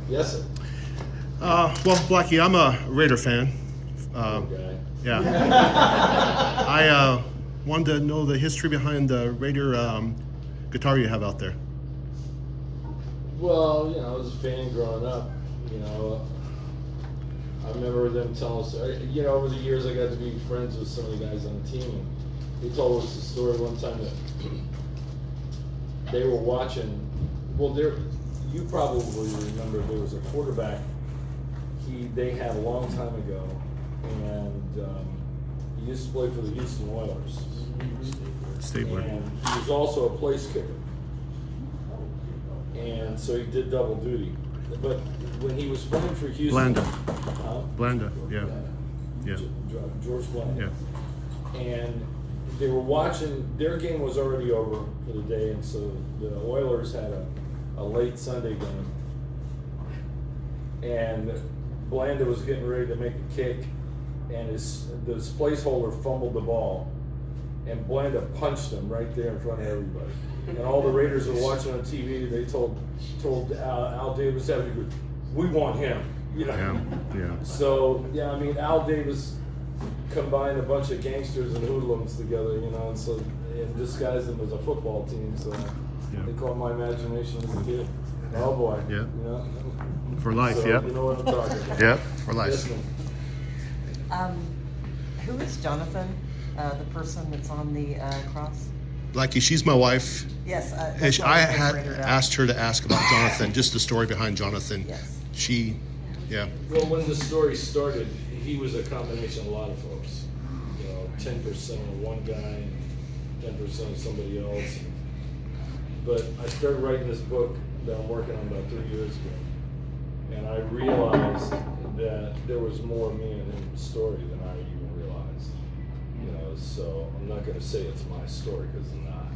Yes, sir. Well, Blackie, I'm a Raider fan. Okay. Yeah. I wanted to know the history behind the Raider guitar you have out there. Well, I was a fan growing up. I remember them telling us, over the years I got to be friends with some of the guys on the team. They told us a story one time that they were watching, you probably remember there was a quarterback they had a long time ago, and he used to play for the Houston Oilers. Stabler. And he was also a place kicker. And so he did double duty. But when he was playing for Houston... Blanda, yeah. George Blanda. Yeah. And they were watching, their game was already over for the day, and so the Oilers had a late Sunday game. And Blanda was getting ready to make a kick, and this placeholder fumbled the ball, and Blanda punched him right there in front of everybody. And all the Raiders were watching on TV. They told Al Davis, "We want him." Yeah. So Al Davis combined a bunch of gangsters and hoodlums together, and disguised them as a football team. So they caught my imagination as a kid. Oh boy. Yeah. For life. So Yeah. You know what I'm talking about. Yeah. For life. Yes, ma'am. Who is Jonathan, the person that's on the cross? Blackie, she's my wife. Yes. I had asked her to ask about Jonathan, just the story behind Jonathan. Yes. Well, when the story started, he was a combination of a lot of folks. 10% of one guy, 10% of somebody else. But I started writing this book that I'm working on about 3 years ago. And I realized that there was more of me in his story than I even realized. So I'm not going to say it's my story because it's not.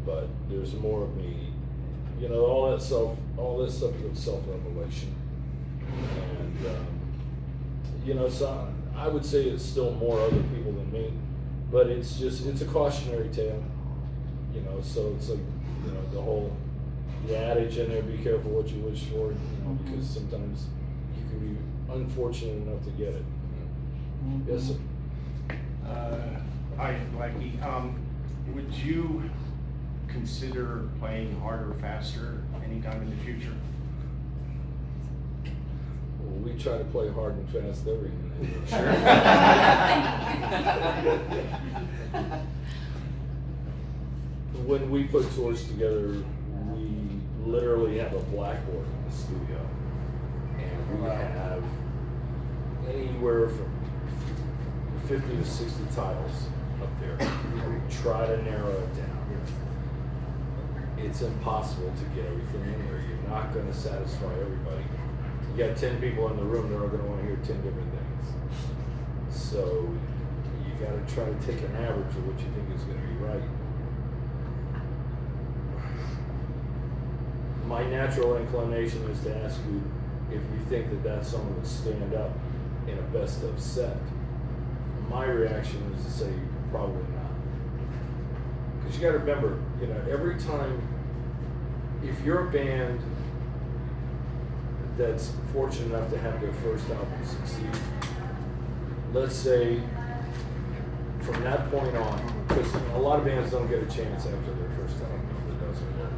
But there's more of me. All this stuff is self-revelation. And so I would say it's still more other people than me. But it's a cautionary tale. So it's like the adage in there, be careful what you wish for, because sometimes you can be unfortunate enough to get it. Yes, sir. Hi, Blackie. Would you consider playing harder, faster anytime in the future? Well, we try to play hard and fast every minute. When we put tours together, we literally have a blackboard in the studio, and we have anywhere from 50 to 60 titles up there. We try to narrow it down. It's impossible to get everything in there. You're not going to satisfy everybody. You got 10 people in the room, they're all going to want to hear 10 different things. So you got to try to take an average of what you think is going to be right. My natural inclination is to ask you if you think that that song would stand up in a best of set. My reaction is to say probably not. Because you got to remember, every time, if you're a band that's fortunate enough to have their first album succeed, let's say from that point on, because a lot of bands don't get a chance after their first album if it doesn't work.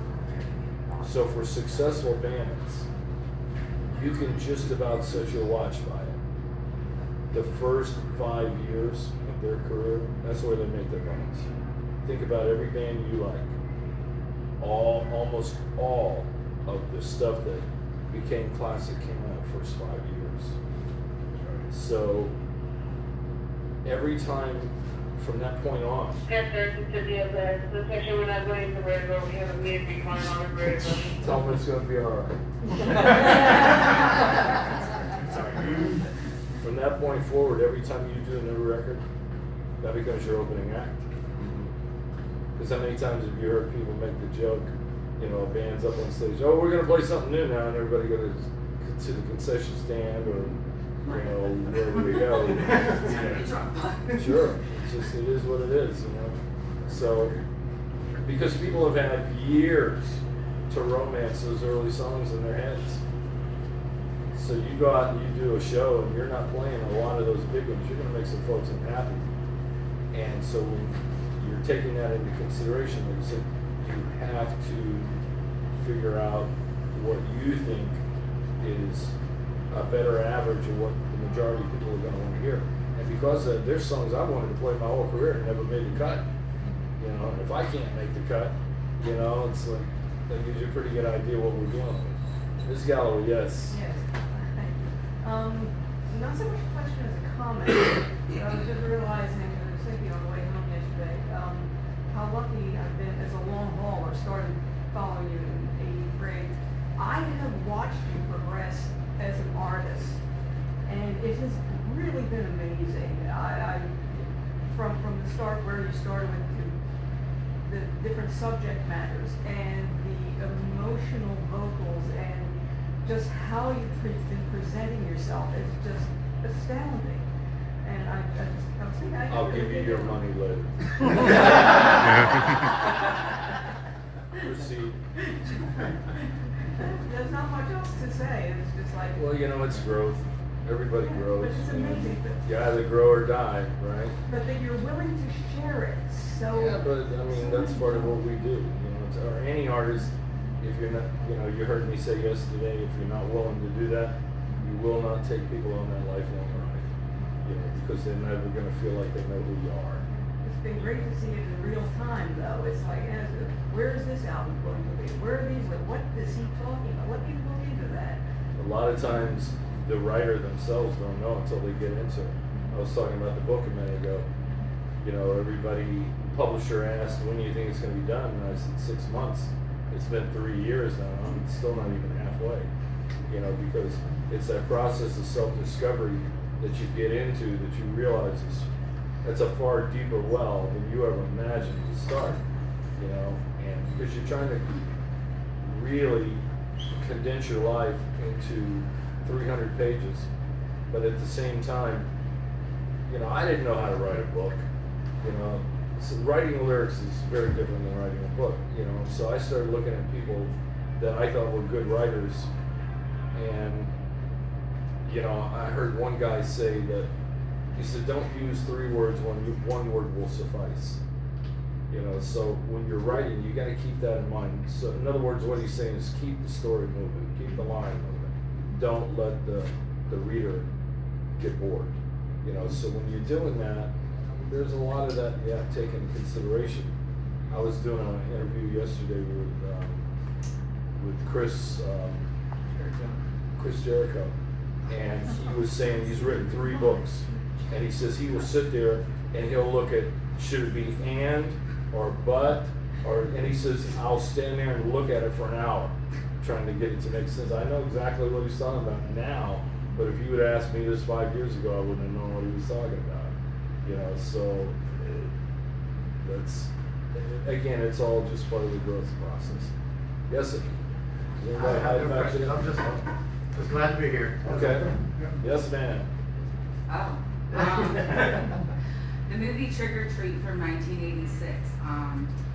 So for successful bands, you can just about set your watch by it. The first 5 years of their career, that's where they make their bones. Think about every band you like. Almost all of the stuff that became classic came out first 5 years. So every time from that point on. Yes, sir, it's the deal there. Especially when I'm going to Red Bull, we have a music on the Red Bull. Tell them it's going to be all right. From that point forward, every time you do a new record, that becomes your opening act. Because how many times have you heard people make the joke, a band's up on stage, oh, we're going to play something new now, and everybody goes to the concession stand or, wherever we go. Sure, it is what it is, So, because people have had years to romance those early songs in their heads. So you go out and you do a show and you're not playing a lot of those big ones, you're gonna make some folks unhappy. And so when you're taking that into consideration, like I said, you have to figure out what you think is a better average of what the majority of people are gonna wanna hear. And because there's songs I wanted to play my whole career and never made the cut. You know, and if I can't make the cut, you know, it's like, that gives you a pretty good idea what we're dealing with. Ms. Galloway, yes. Yes, thank you. Not so much a question as a comment. I was just realizing, I was thinking on the way home yesterday, how lucky I've been as a long hauler, started following you in '83. I have watched you progress as an artist, and it has really been amazing. From the start where you started with the different subject matters and the emotional vocals and just how you've been presenting yourself is just astounding. And I was thinking, I'll give you your money later. Proceed. There's not much else to say. It's just like. Well, you know, it's growth. Everybody grows. But it's amazing. You either grow or die, right? But that you're willing to share it. So. Yeah, but I mean, that's part of what we do. You know, or any artist, if you're not, you know, you heard me say yesterday, if you're not willing to do that, you will not take people on that lifelong ride. You know, because they're never going to feel like they know who you are. It's been great to see it in real time, though. It's like, where is this album going to be? Where are these? What is he talking about? Let people look into that. A lot of times, the writer themselves don't know until they get into it. I was talking about the book a minute ago. You know, everybody, publisher asked, when do you think it's going to be done? And I said, 6 months. It's been 3 years now. I'm still not even halfway. You know, because it's that process of self-discovery that you get into that you realize it's a far deeper well than you ever imagined to start. You know, and because you're trying to really condense your life into 300 pages, but at the same time, you know, I didn't know how to write a book. You know, so writing lyrics is very different than writing a book. You know, so I started looking at people that I thought were good writers, and you know, I heard one guy say that he said, "Don't use 3 words when one word will suffice." You know, so when you're writing, you got to keep that in mind. So in other words, what he's saying is keep the story moving, keep the line moving. Don't let the reader get bored. You know, so when you're doing that, there's a lot of that you have to take into consideration. I was doing an interview yesterday with Chris Jericho, and he was saying he's written 3 books, and he says he will sit there and he'll look at, should it be and or but, or, and he says I'll stand there and look at it for an hour trying to get it to make sense. I know exactly what he's talking about now, but if you would ask me this 5 years ago, I wouldn't have known what he was talking about. You know, so that's, again, it's all just part of the growth process. Yes, sir. Does anybody have No back questions. there? I'm just glad to be here. Okay. Yes, ma'am. Oh. The movie Trick or Treat from 1986.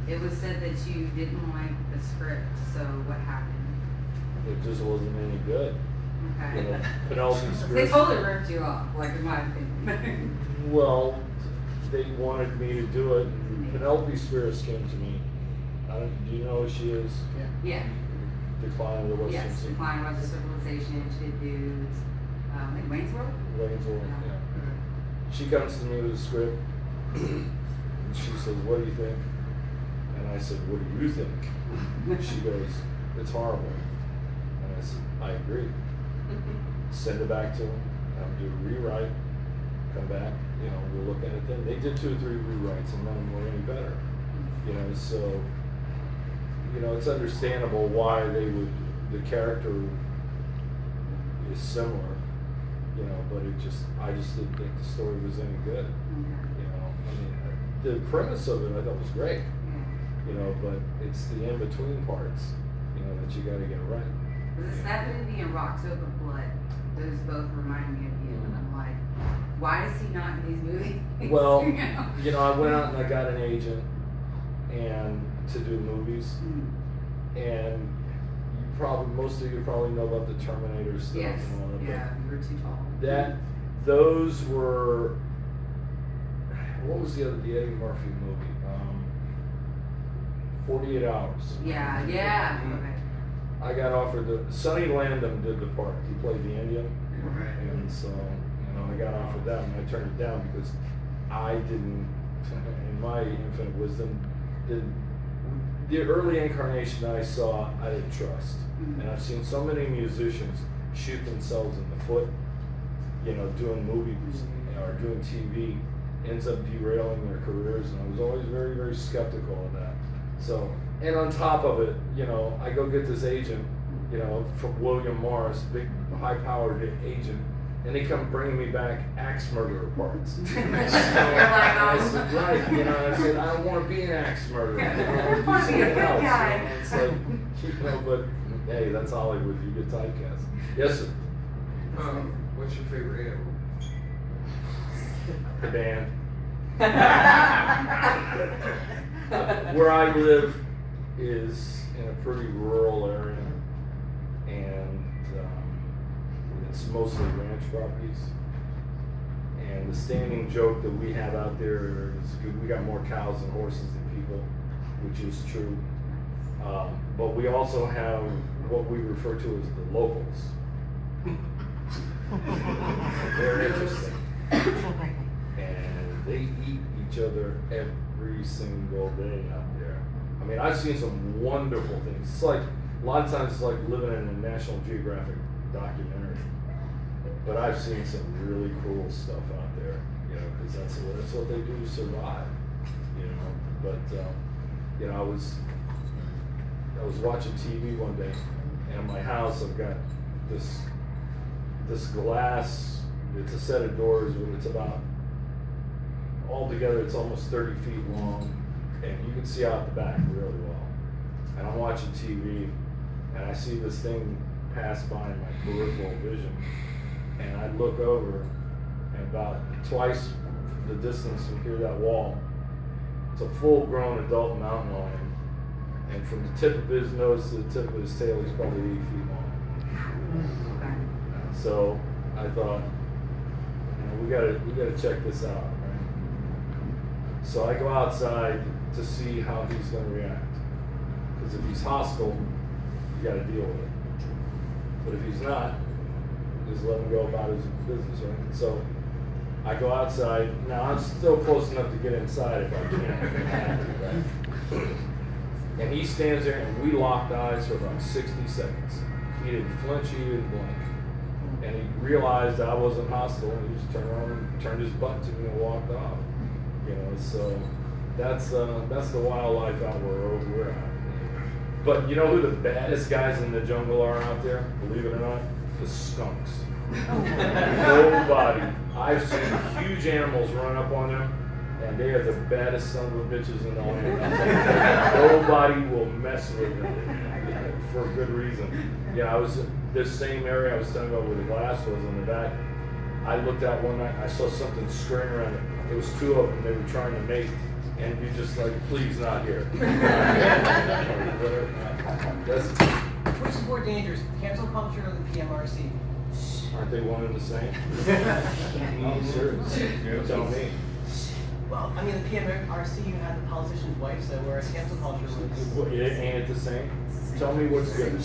It was said that you didn't like the script, so what happened? It just wasn't any good. Okay. You know, Penelope They Spears. totally ripped you off, like in my opinion. Well, they wanted me to do it. Penelope Spears came to me. Do you know who she is? Yeah. Decline of the Western Yes, Sea. Decline of Western Civilization. She did Dudes. In Wayne's World? Wayne's World, yeah. She comes to me with a script, and she says, "What do you think?" And I said, "What do you think?" She goes, "It's horrible." And I said, "I agree." Send it back to them, have them do a rewrite, come back, you know, we'll look at it then. They did 2 or 3 rewrites and none of them were any better. You know, so, you know, it's understandable why they would, the character is similar, you know, but I just didn't think the story was any good. You know, I mean, the premise of it I thought was great, you know, but it's the in-between parts, you know, that you gotta get right. Was that movie and Rocktober Blood? Those both remind me of you, and I'm like, why is he not in these movies? Well, You know? you know, I went out and I got an agent and to do movies, and most of you probably know about the Terminator stuff Yes, and all that. but yeah, you were too tall. Those were, what was the Eddie Murphy movie? 48 Hours. Yeah, Mm-hmm. okay. I got offered Sonny Landham did the part. He played the Indian. And so, I got offered that and I turned it down because I didn't, in my infinite wisdom, the early incarnation I saw, I didn't trust. Mm-hmm. And I've seen so many musicians shoot themselves in the foot, doing movies or doing TV, ends up derailing their careers, and I was always very, very skeptical of that. So, and on top of it, I go get this agent, from William Morris, big, high-powered agent, and they come bringing me back axe murderer parts. You're like, I said, right, I said, I don't want to be an axe murderer. I want to do something else. It's like, but hey, that's Hollywood. You get typecast. Yes, sir. What's your favorite animal? The band. Where I live is in a pretty rural area, and it's mostly ranch properties. And the standing joke that we have out there is we got more cows and horses than people, which is true. But we also have what we refer to as the locals. They're interesting. And they eat each other every single day out there. I mean, I've seen some wonderful things. It's like, a lot of times it's like living in a National Geographic documentary. But I've seen some really cool stuff out there, because that's what they do to survive, But, I was watching TV one day, and in my house I've got this glass, it's a set of doors, but it's about, altogether it's almost 30 feet long, and you can see out the back really well. And I'm watching TV, and I see this thing pass by in my peripheral vision, and I look over, and about twice the distance from here, that wall, it's a full-grown adult mountain lion, and from the tip of his nose to the tip of his tail, he's probably 8 feet long. So I thought, we gotta check this out, right? So I go outside to see how he's gonna react. Because if he's hostile, you gotta deal with it. But if he's not, just let him go about his business, right? So I go outside. Now I'm still close enough to get inside if I can. Right? And he stands there, and we locked eyes for about 60 seconds. He didn't flinch, he didn't blink. And he realized I wasn't hostile, and he just turned around and turned his butt to me and walked off. So that's the wildlife out where we're at. But you know who the baddest guys in the jungle are out there? Believe it or not, the skunks. Nobody. I've seen huge animals run up on them, and they are the baddest son of a bitches in the land. Nobody will mess with them for a good reason. I was in this same area I was telling you about where the glass was in the back. I looked out one night, I saw something scurrying around it. It was two of them, they were trying to mate, and you're just like, please not here. Which is more dangerous, cancel culture or the PMRC? Aren't they one and the same? I'm serious. You tell me. Well, I mean, the PMRC, you had the politician's wife, so whereas cancel culture was... Ain't it the same? Tell me what's different.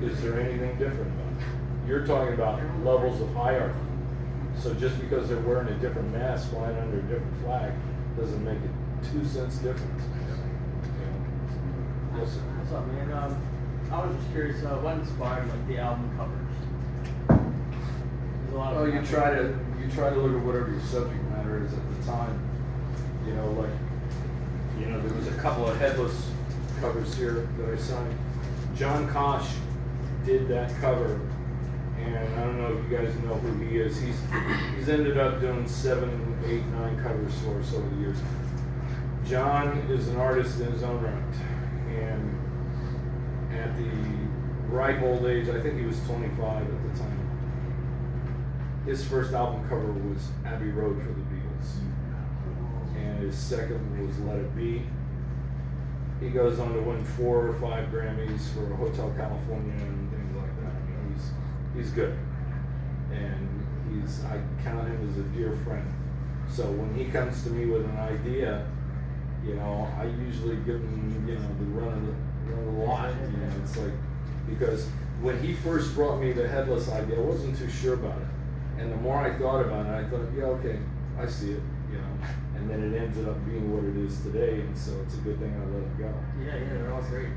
Is there anything different about it? You're talking about levels of hierarchy. So just because they're wearing a different mask flying under a different flag doesn't make it 2 cents difference. Listen. What's up, man? I was just curious, what inspired the album covers? There's a lot of you try to look at whatever your subject matter is at the time. There was a couple of headless covers here that I signed. John Kosh did that cover, and I don't know if you guys know who he is. He's ended up doing 7, 8, 9 covers for us over the years. John is an artist in his own right, and at the ripe old age, I think he was 25 at the time. His first album cover was Abbey Road for the Beatles, and his second was Let It Be, he goes on to win 4 or 5 Grammys for Hotel California and things like that. You know, he's good, and I count him as a dear friend. So when he comes to me with an idea, you know, I usually give him, you know, the run of the lot. You know, it's like, because when he first brought me the headless idea, I wasn't too sure about it. And the more I thought about it, I thought, yeah, okay, I see it, you know. And then it ended up being what it is today, and so it's a good thing I let it go. Yeah, they're all great.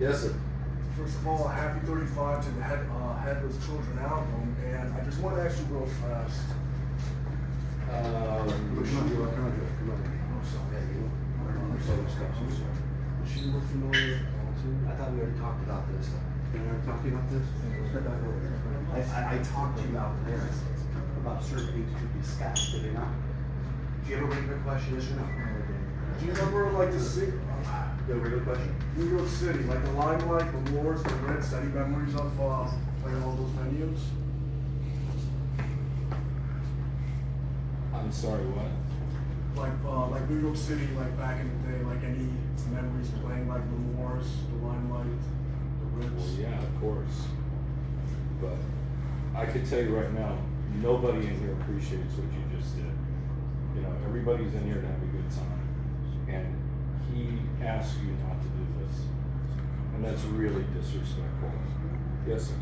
Yes, sir. First of all, happy 35 to the Headless Children album, and I just want to ask you real fast. Does she look familiar too? I thought we already talked about this. We already talked about this? I talked to you out there about certain things to discuss, did I not? Do you have a regular question, yes or no? Do you remember like the city? The regular question? New York City, like the Limelight, the Moors, the Ritz, any memories of playing all those venues? I'm sorry, what? Like New York City, like back in the day, like any memories playing like the Moors, the Limelight, the Ritz? Well, yeah, of course. But I could tell you right now, nobody in here appreciates what you just did. You know, everybody's in here to have a good time. And he asked you not to do this. And that's really disrespectful. Yes, sir.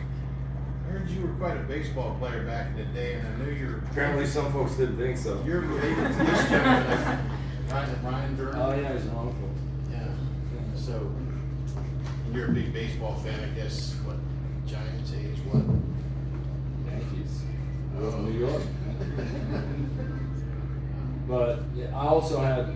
I heard you were quite a baseball player back in the day, and I knew you're. Apparently some folks didn't think so. You're related to this gentleman, Ryan Durham. Oh, yeah, he's an uncle. Yeah. So, you're a big baseball fan, I guess. What Giants age? What? Yankees. New York. But yeah, I also had,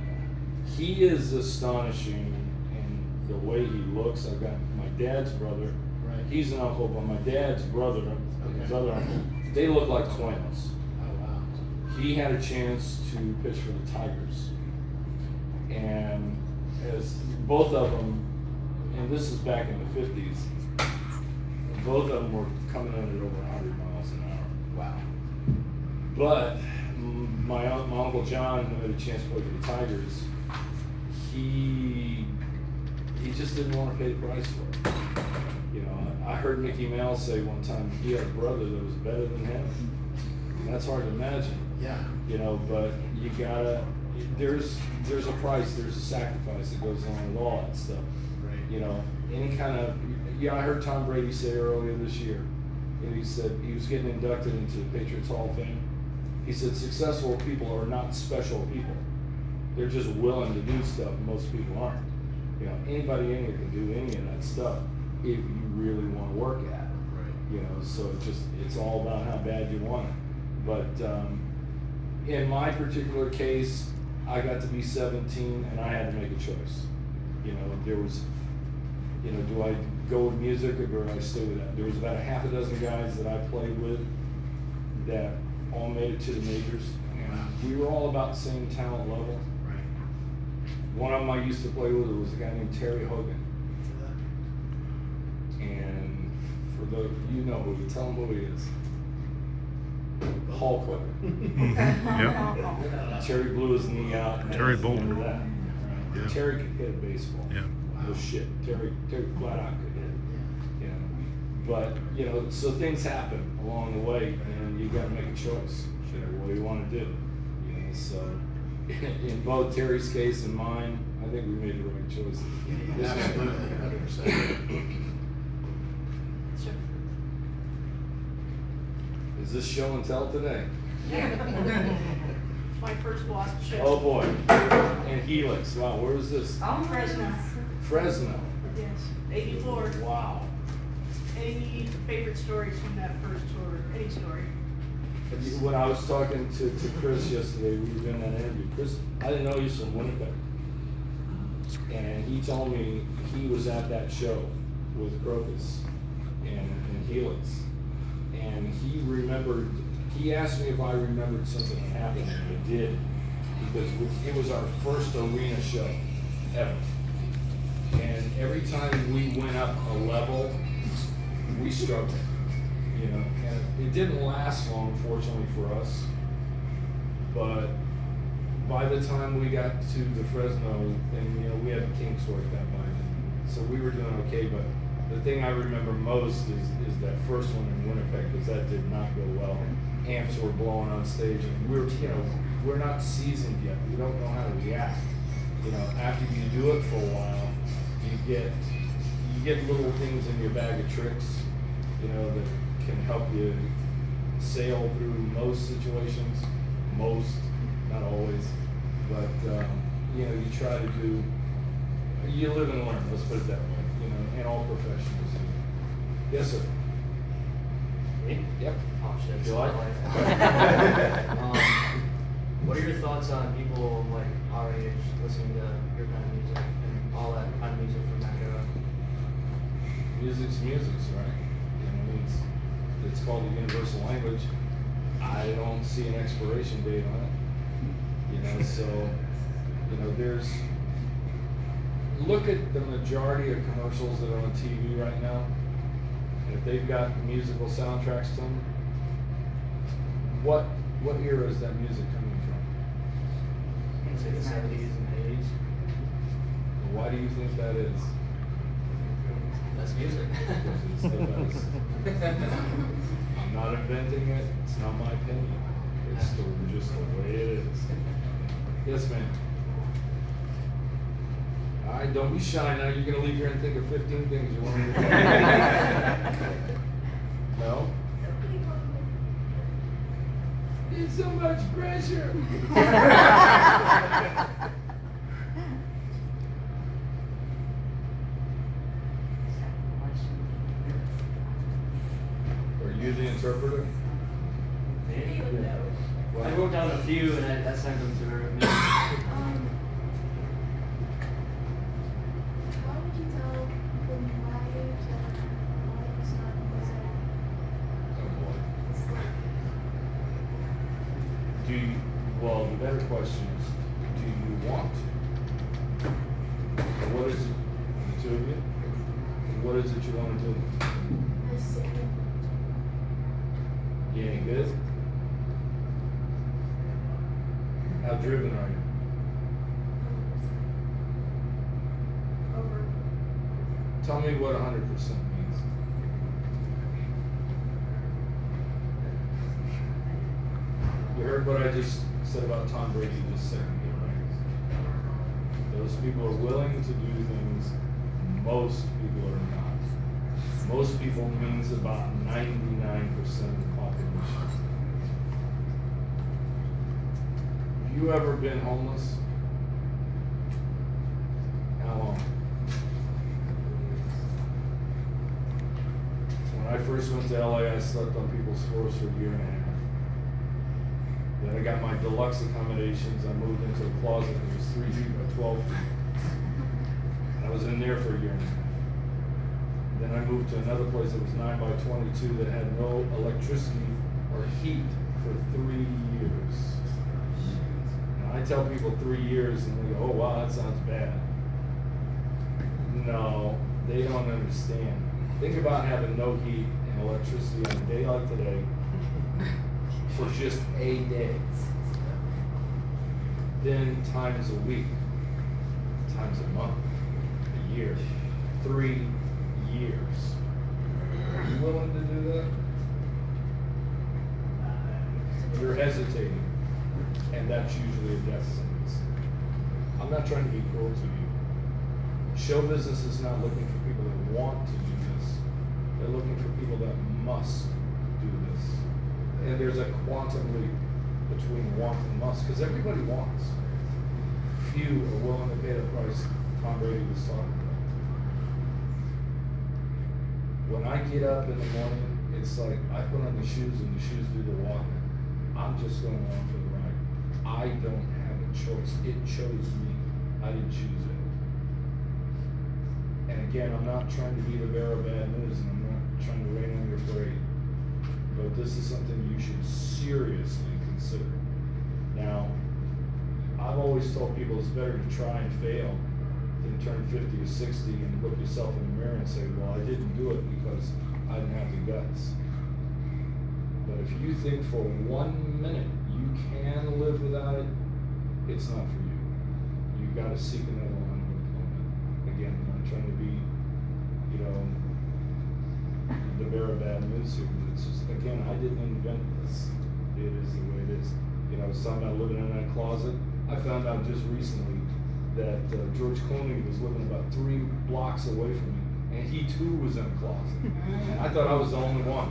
he is astonishing in the way he looks. I've got my dad's brother. Right. He's an uncle, but my dad's brother, his other uncle, they look like twins. Oh wow. He had a chance to pitch for the Tigers. And as both of them, and this is back in the 50s, both of them were coming in at over 100 miles an hour. Wow. But my Uncle John, who had a chance to play for the Tigers, he just didn't want to pay the price for it. You know, I heard Mickey Mouse say one time he had a brother that was better than him. And that's hard to imagine. Yeah. You know, but you gotta, there's a price, there's a sacrifice that goes along with all that stuff. Right. You know, any kind of, I heard Tom Brady say earlier this year, and he said he was getting inducted into the Patriots Hall of Fame. He said successful people are not special people. They're just willing to do stuff most people aren't. You know, anybody in here can do any of that stuff if you really want to work at it. Right. You know, so it's all about how bad you want it. But in my particular case, I got to be 17 and I had to make a choice. You know, there was, you know, do I go with music or do I stay with that? There was about a half a dozen guys that I played with that all made it to the majors. And we were all about the same talent level. Right. One of them I used to play with was a guy named Terry Hogan. And for those, you know who, tell him who he is. Hulk Hogan. Yeah. Terry blew his knee out. And Terry remember Bolton. that. Yeah. Terry could hit a baseball. Yeah. No shit. Terry flat out could hit. You know. But, you know, so things happen along the way and you gotta make a choice. You know, what do you wanna do? You know, so in both Terry's case and mine, I think we made the right choices. Absolutely, 100%. Is this show and tell today? My first W.A.S.P show. Oh boy. And Helix. Wow, where was this? Oh, Fresno. Fresno. Yes, 84. Wow. Any favorite stories from that first tour? Any story? When I was talking to Chris yesterday, we were doing that interview. Chris, I didn't know he was from Winnipeg. And he told me he was at that show with Crocus and Helix. And he remembered, he asked me if I remembered something that happened, and I did. Because it was our first arena show ever. And every time we went up a level, we struggled. You know, and it didn't last long, fortunately for us. But by the time we got to the Fresno thing, you know, we had King's work that night, so we were doing okay. But the thing I remember most is that first one in Winnipeg, because that did not go well. Amps were blowing on stage, and we're not seasoned yet. We don't know how to react. You know, after you do it for a while, you get little things in your bag of tricks, you know, that can help you sail through most situations. Most, not always, but you know, you try to do. You live and learn. Let's put it that way. You know, in all professions. Yes, sir. Me? Yep. Oh shit. You like? What are your thoughts on people like our age listening to your kind of music and all that kind of music from that era? Music's right? You know, it's called the universal language. I don't see an expiration date on it. You know, so you know, look at the majority of commercials that are on TV right now, and if they've got musical soundtracks to them, what era is that music coming from? I'd say the 70s and 80s. Why do you think that is? That's music. Because it's the best. I'm not inventing it. It's not my opinion. It's just the way it is. Yes, ma'am. All right, don't be shy now. You're gonna leave here and think of 15 things you want me to do. No? It's so much pressure. Are you the interpreter? Maybe. Well, I wrote down a few and I sent them to her. How would you tell people my age that why it's not music? Well, the better question is, do you want to? What is it, the two of you? What is it you want to do? I sing. You ain't good? How driven are you? Over. Tell me what 100% means. You heard what I just said about Tom Brady just a second ago, right? Those people are willing to do things most people are not. Most people means about 99% of the population. Have you ever been homeless? How long? When I first went to LA, I slept on people's floors for a year and a half. Then I got my deluxe accommodations. I moved into a closet that was 3 feet by 12 feet. And I was in there for a year and a half. Then I moved to another place that was 9 by 22 that had no electricity or heat for 3 years. Now I tell people 3 years and they go, oh wow, that sounds bad. No, they don't understand. Think about having no heat and electricity on a day like today for just a day. Then times a week, times a month, a year, 3 years. Are you willing to do that? You're hesitating, and that's usually a death sentence. I'm not trying to be cruel to you. Show business is not looking for people that want to do this. They're looking for people that must do this. And there's a quantum leap between want and must, because everybody wants. Few are willing to pay the price Tom Brady was talking about. When I get up in the morning, it's like I put on the shoes and the shoes do the walking. I'm just going along for the ride. I don't have a choice. It chose me. I didn't choose it. And again, I'm not trying to be the bearer of bad news, and I'm not trying to rain on your parade. But this is something you should seriously consider. Now, I've always told people it's better to try and fail than turn 50 or 60 and look yourself in the mirror and say, well, I didn't do it because I didn't have the guts. But if you think for 1 minute you can live without it, it's not for you. You gotta seek another line of employment. Again, I'm not trying to be, you know, the bearer of bad news here. It's just, again, I didn't invent this. It is the way it is. You know, I was talking about living in that closet. I found out just recently that George Clooney was living about 3 blocks away from me, and he too was in a closet. And I thought I was the only one.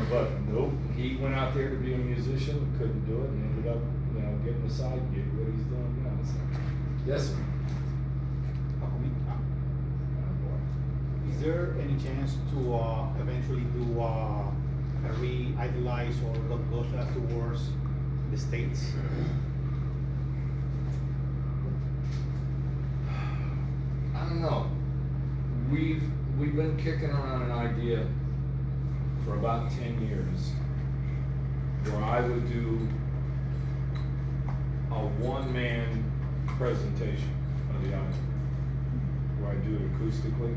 But nope, he went out there to be a musician, couldn't do it, and ended up, you know, getting a side gig, what he's doing now. So, yes, sir. Is there any chance to eventually do a re-idolize or look towards the States? I don't know. We've been kicking around an idea for about 10 years where I would do a one-man presentation of the album, where I do it acoustically,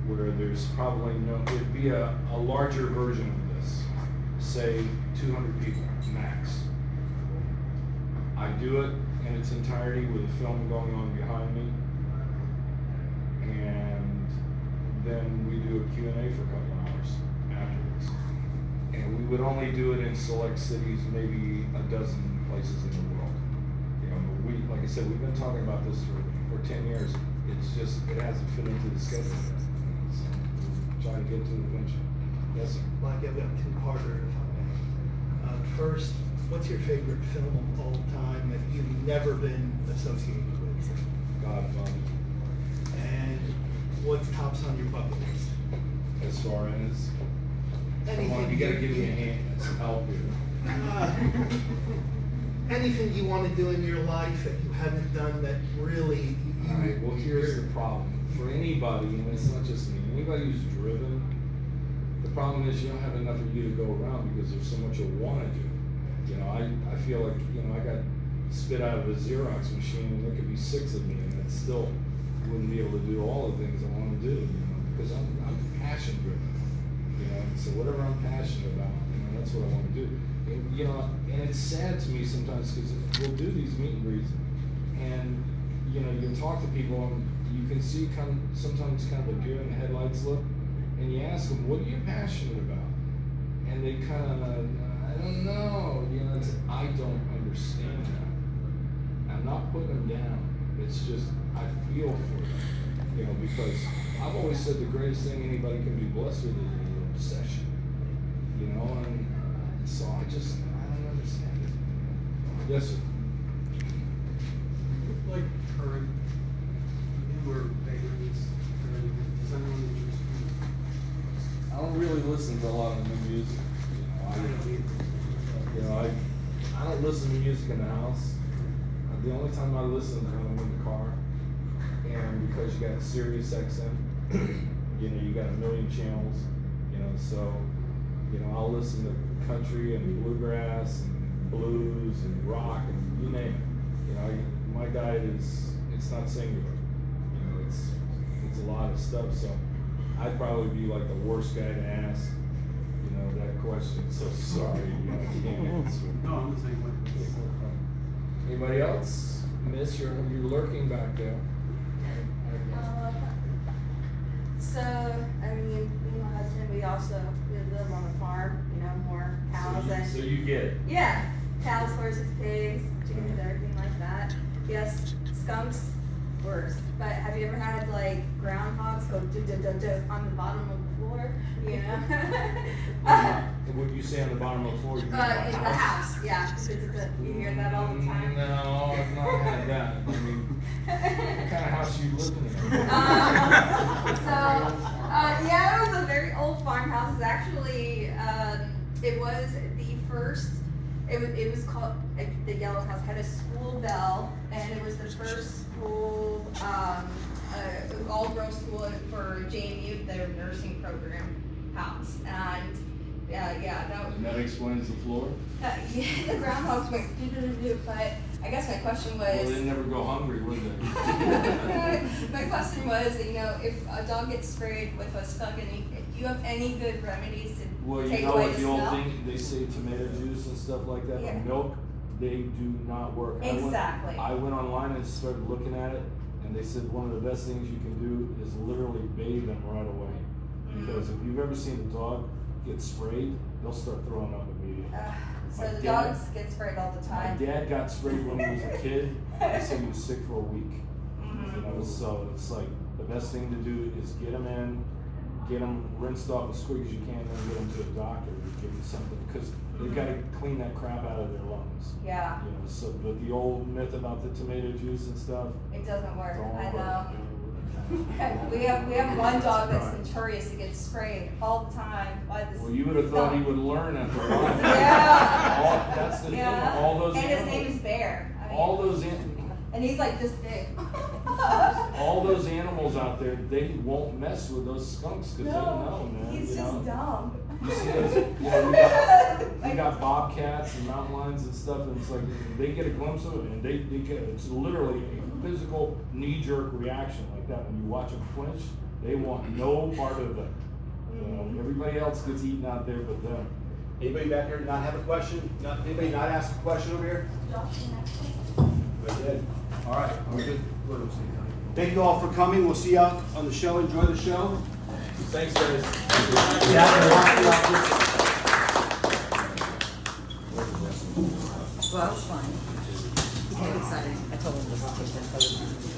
where there's probably it'd be a larger version of this, say 200 people max. I do it in its entirety with a film going on behind me, and then we do a Q&A for a couple hours afterwards. And we would only do it in select cities, maybe a dozen places in the world. You know, but like I said, we've been talking about this for 10 years. It's just, it hasn't fit into the schedule yet. So we're trying to get to it eventually. Yes, sir. Blackie, I've got a two-parter, if I may. First, what's your favorite film of all time that you've never been associated with? Godfather. And what's tops on your bucket list? As far as, come Anything on, you gotta give me a hand, some help here. Anything you want to do in your life that you haven't done that really... All right, well, here's the problem. For anybody, and it's not just me, anybody who's driven, the problem is you don't have enough of you to go around because there's so much you want to do. You know, I feel like, you know, I got spit out of a Xerox machine and there could be 6 of me and I still wouldn't be able to do all the things I want to do, you know, because I'm passion driven. You know, so whatever I'm passionate about, you know, that's what I want to do. And, you know, and it's sad to me sometimes because we'll do these meet and greets and, you know, you can talk to people and you can see sometimes kind of a deer in the headlights look, and you ask them, what are you passionate about? And they kind of, I don't know, you know, I don't understand that. I'm not putting them down. It's just, I feel for them, you know, because I've always said the greatest thing anybody can be blessed with is an obsession, you know, and so I don't understand it. Yes, sir. Like current, newer bands, does anyone interest you? I don't really listen to a lot of new music. I don't listen to music in the house. The only time I listen is when I'm in the car. And because you got Sirius XM, you know, you got a million channels, you know, so, you know, I'll listen to country and bluegrass and blues and rock and you name it. You know, my diet it's not singular. You know, it's a lot of stuff, so I'd probably be like the worst guy to ask, you know, that question. So sorry, you know, I can't answer. No, I'm the same way. Anybody else? Miss, you're lurking back there. So, I mean, me and my husband, we live on a farm, you know, more cows So you get it. Yeah, cows, horses, pigs, chickens, everything like that. Yes, skunks, worse. But have you ever had like groundhogs go on the bottom of the floor? You know? What you say on the bottom of the floor? You mean In the house, yeah. You hear that all the time. No, I've not had that. I mean, what kind of house you living in? Yeah, it was a very old farmhouse. It's actually, it was the first. It was called the Yellow House. Had a school bell, and it was the first school, all-girls school for JMU, their nursing program house, and. Yeah, that was. And that explains the floor? Yeah, the groundhogs went but I guess my question was. Well, they never go hungry, would they? My question was, you know, if a dog gets sprayed with a skunk, do you have any good remedies to Well, you take know away what the the old smell? thing, they say tomato juice and stuff like that, Yeah. or milk, they do not work. Exactly. I went online and started looking at it, and they said one of the best things you can do is literally bathe them right away. Because if you've ever seen a dog get sprayed, they'll start throwing up immediately. So My the dad- dogs get sprayed all the My time. dad got sprayed when he was a kid. He said he was sick for a week. You know, so it's like the best thing to do is get them in, get them rinsed off as quick as you can, then get them to a doctor to give them something because they've got to clean that crap out of their lungs. Yeah. You know, so but the old myth about the tomato juice and stuff. It doesn't work. Don't I work. know. we have one dog that's notorious to get sprayed all the time by this. Well, you would have thought he would learn after a while. Yeah. That's the Yeah. thing. All those and his animals. name is Bear. I mean, All those and he's like this big. all those animals out there, they won't mess with those skunks because they don't know, man. He's you just know? dumb. You see those, we got bobcats and mountain lions and stuff, and it's like they get a glimpse of it, and they get it's literally a physical knee-jerk reaction like that. When you watch them flinch, they want no part of it. You know, everybody else gets eaten out there but them. Anybody back here not have a question? Anybody not ask a question over here? Very good. All right, we're good. Thank you all for coming. We'll see you out on the show. Enjoy the show. Thanks, guys. Well, it's fine. He got excited. I told him this.